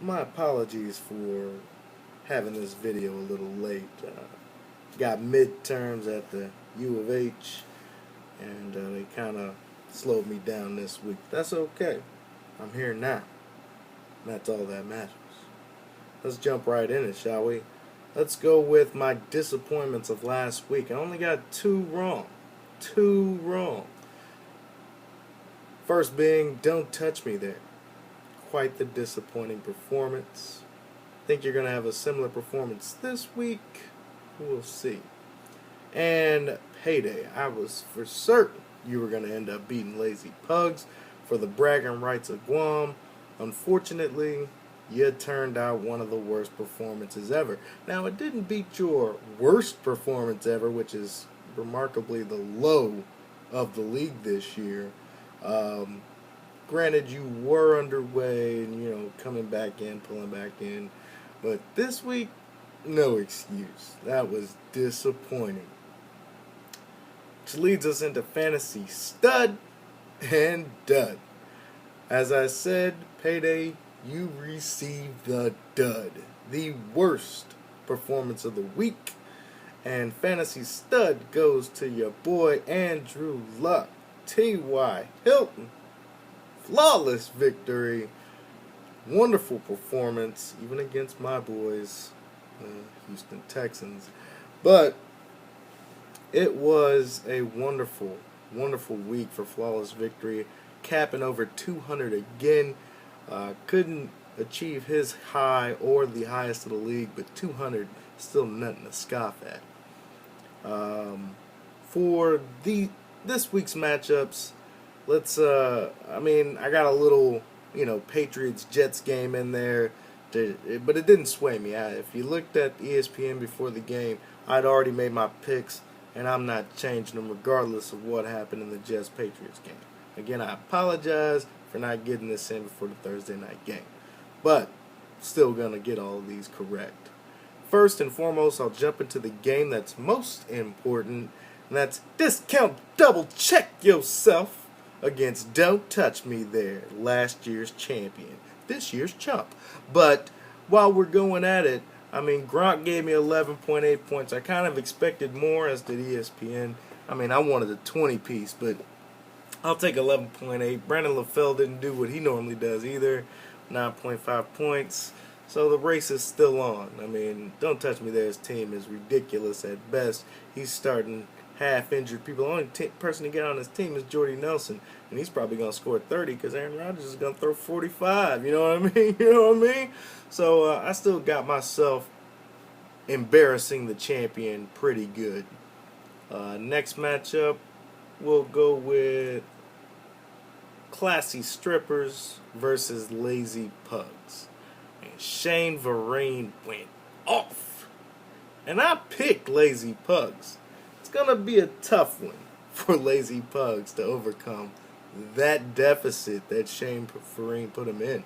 My apologies for having this video a little late. Got midterms at the U of H, and they kind of slowed me down this week. That's okay. I'm here now. That's all that matters. Let's jump right in it, shall we? Let's go with my disappointments of last week. I only got two wrong. Two wrong. First being, don't touch me there. Quite the disappointing performance. Think you're going to have a similar performance this week? We'll see. And Payday, I was for certain you were going to end up beating Lazy Pugs for the bragging rights of Guam. Unfortunately, you turned out one of the worst performances ever. Now, it didn't beat your worst performance ever, which is remarkably the low of the league this year. Um, Granted, you were underway and, coming back in, pulling back in. But this week, no excuse. That was disappointing. Which leads us into fantasy stud and dud. As I said, Payday, you received the dud. The worst performance of the week. And fantasy stud goes to your boy Andrew Luck. T.Y. Hilton. Flawless victory. Wonderful performance, even against my boys, Houston Texans. But it was a wonderful, wonderful week for flawless victory, capping over 200 again. Couldn't achieve his high or the highest of the league, but 200 still nothing to scoff at. For this week's matchups, I got a little, Patriots Jets game in there, but it didn't sway me. If you looked at ESPN before the game, I'd already made my picks, and I'm not changing them regardless of what happened in the Jets Patriots game. Again, I apologize for not getting this in before the Thursday night game, but still gonna get all of these correct. First and foremost, I'll jump into the game that's most important, and that's Discount Double Check Yourself against Don't Touch Me There, last year's champion, this year's chump. But while we're going at it, Gronk gave me 11.8 points. I kind of expected more, as did ESPN. I wanted a 20-piece, but I'll take 11.8. Brandon LaFell didn't do what he normally does either, 9.5 points. So the race is still on. Don't Touch Me There's team is ridiculous at best. He's starting half-injured people. The only person to get on his team is Jordy Nelson, and he's probably going to score 30 because Aaron Rodgers is going to throw 45. You know what I mean? You know what I mean? So I still got myself embarrassing the champion pretty good. Next matchup, we'll go with Classy Strippers versus Lazy Pugs. And Shane Vereen went off. And I picked Lazy Pugs. It's going to be a tough one for Lazy Pugs to overcome that deficit that Shane Vereen put him in.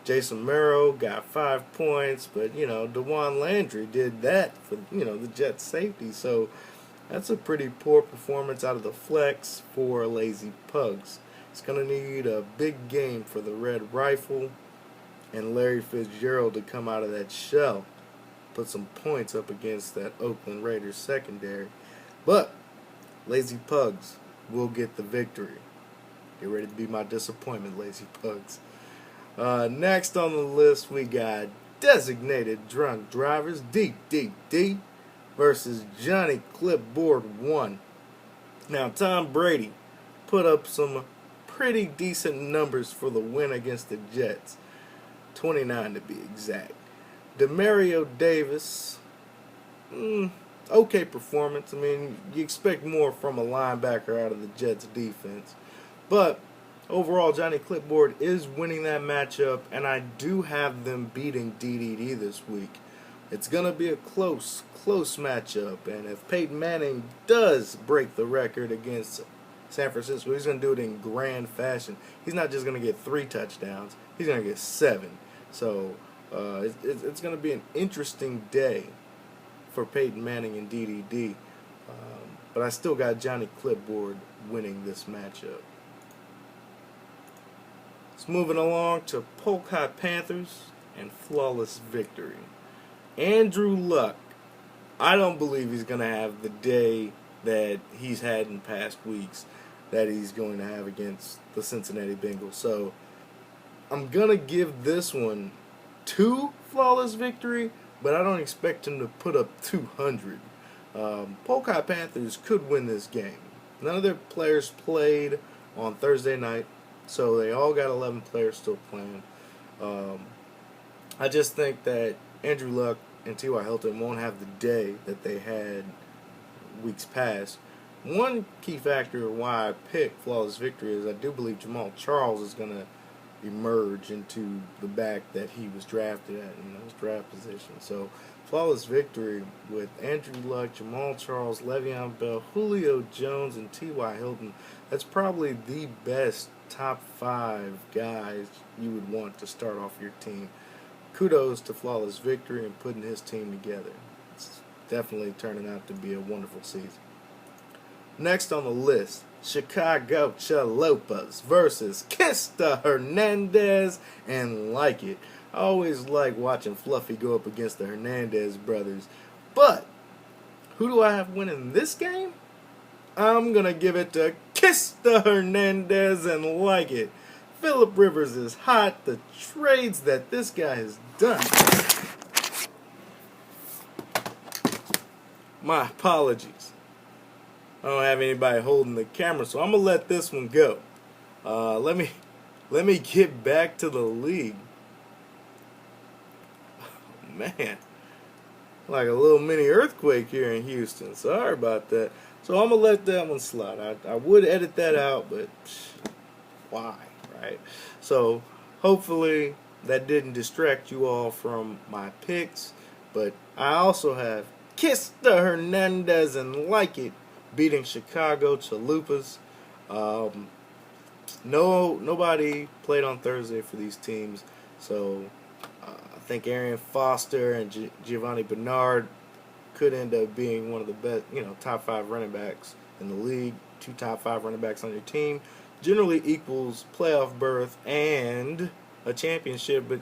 Jason Merrill got 5 points, but, DeJuan Landry did that for, the Jets safety. So that's a pretty poor performance out of the flex for Lazy Pugs. It's going to need a big game for the Red Rifle and Larry Fitzgerald to come out of that shell, put some points up against that Oakland Raiders secondary. But Lazy Pugs will get the victory. Get ready to be my disappointment, Lazy Pugs. Next on the list, we got Designated Drunk Drivers, DDD, versus Johnny Clipboard 1. Now, Tom Brady put up some pretty decent numbers for the win against the Jets. 29 to be exact. Demario Davis, okay performance. You expect more from a linebacker out of the Jets defense. But overall, Johnny Clipboard is winning that matchup, and I do have them beating DDD this week. It's going to be a close matchup, and if Peyton Manning does break the record against San Francisco, he's going to do it in grand fashion. He's not just going to get 3 touchdowns, he's going to get 7. So it's going to be an interesting day for Peyton Manning and DDD. But I still got Johnny Clipboard winning this matchup. Moving along to Polk Hot Panthers and flawless victory. Andrew Luck, I don't believe he's going to have the day that he's had in past weeks that he's going to have against the Cincinnati Bengals. So I'm going to give this one 2 flawless victory, but I don't expect him to put up 200. Polkai Panthers could win this game. None of their players played on Thursday night, so they all got 11 players still playing. I just think that Andrew Luck and T.Y. Hilton won't have the day that they had weeks past. One key factor why I picked flawless victory is I do believe Jamal Charles is going to emerge into the back that he was drafted at in those draft positions. So flawless victory with Andrew Luck, Jamal Charles, Le'Veon Bell, Julio Jones, and T.Y. Hilton. That's probably the best top 5 guys you would want to start off your team. Kudos to flawless victory and putting his team together. It's definitely turning out to be a wonderful season. Next on the list, Chicago Chalupas versus Kista Hernandez and Like It. I always like watching Fluffy go up against the Hernandez brothers. But who do I have winning this game? I'm going to give it to Kista Hernandez and Like It. Phillip Rivers is hot. The trades that this guy has done. My apologies. I don't have anybody holding the camera, so I'm gonna let this one go. Let me get back to the league. Oh, man, like a little mini earthquake here in Houston. Sorry about that. So I'm gonna let that one slide. I would edit that out, but why, right? So hopefully that didn't distract you all from my picks. But I also have Kista Hernandez and Like It beating Chicago Chalupas. Nobody played on Thursday for these teams, so I think Arian Foster and Giovanni Bernard could end up being one of the best, top 5 running backs in the league. 2 top 5 running backs on your team generally equals playoff berth and a championship, but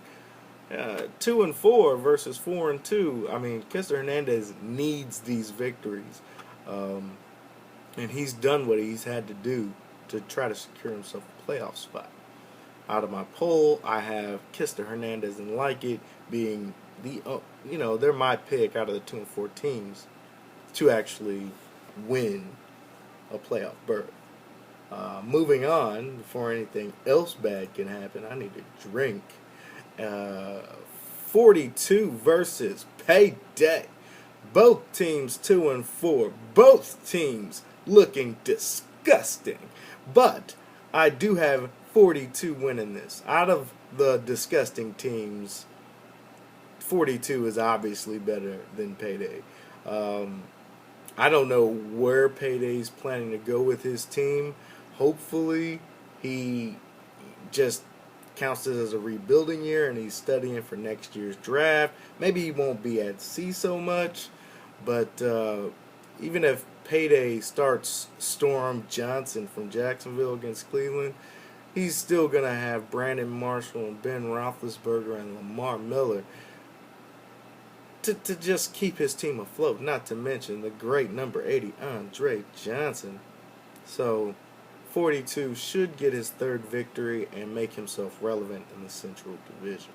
2-4 versus 4-2. I mean, Kester Hernandez needs these victories. And he's done what he's had to do to try to secure himself a playoff spot. Out of my poll, I have Kista Hernandez and Like It being they're my pick out of the 2-4 teams to actually win a playoff berth. Moving on, before anything else bad can happen, I need to drink. 42 versus Payday. Both teams 2-4. Both teams looking disgusting. But I do have 42 winning this. Out of the disgusting teams, 42 is obviously better than Payday. I don't know where Payday's planning to go with his team. Hopefully he just counts this as a rebuilding year and he's studying for next year's draft. Maybe he won't be at sea so much, but even if Payday starts Storm Johnson from Jacksonville against Cleveland, he's still going to have Brandon Marshall and Ben Roethlisberger and Lamar Miller to just keep his team afloat, not to mention the great number 80, Andre Johnson. So 42 should get his 3rd victory and make himself relevant in the Central Division.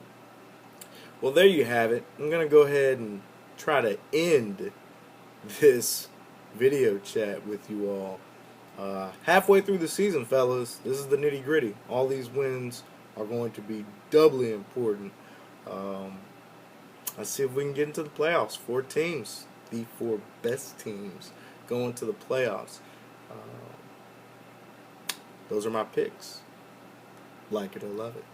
Well, there you have it. I'm going to go ahead and try to end this video chat with you all. Halfway through the season, fellas, this is the nitty gritty. All these wins are going to be doubly important. Let's see if we can get into the playoffs. 4 teams, the 4 best teams, going to the playoffs. Those are my picks. Like it or love it.